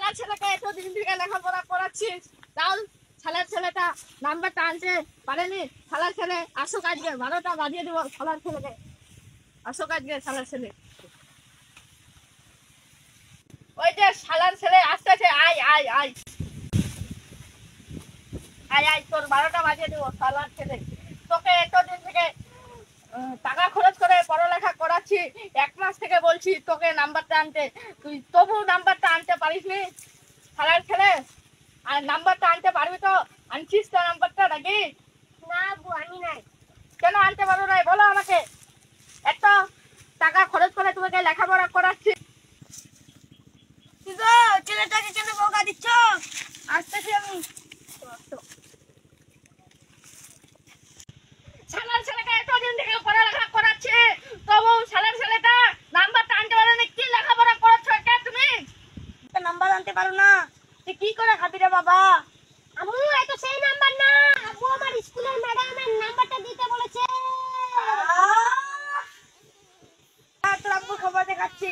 শালার ছেলেকে এতদিন থেকে লেখাপড়া করাচ্ছিস, তাও শালার ছেলেটা নাম্বারটা আনতে পারেনি। শালার ছেলে আসুক আজকে, 12টা বাজিয়ে দিব শালার ছেলেকে। আসুক আজকে শালার ছেলে। ওই যে শালার ছেলে আসতেছে, আয় আয় আয় আয় আয়, তোর 12টা বাজিয়ে দিব শালার ছেলে। তোকে এতদিন থেকে টাকা খরচ করে পড়ালেখা করাচ্ছি, 1 মাস থেকে বলছি তোকে নাম্বারটা আনতে, তুই তবু নাম্বারটা আনতে পারিসনি শালার ছেলে। আর নাম্বারটা আনতে পারবি তো? আনছিস তো নাম্বারটা নাকি? না আব্বু আনি নাই। কেন আনতে পারো নাই বলো আমাকে? এত টাকা খরচ করে তোমাকে লেখাপড়া করাচ্ছি। কি গো ছেলেটাকে কেন বকা দিচ্ছ? আসতেছি আমি। শালার ছেলেকে এতদিন থেকে পড়ালেখা করাচ্ছি, তবু শালার ছেলেটা নাম্বারটা আনতে পারেনি। কি লেখাপড়া করাচ্ছ এটা তুমি? নাম্বার আনতে পারো না? তুই কি করে খাবি রে বাবা? আম্মু এটা সেই নাম্বার না, আব্বু আমার স্কুলের ম্যাডামের নাম্বারটা দিতে বলেছে। তোর আব্বুর খবর দেখাচ্ছি।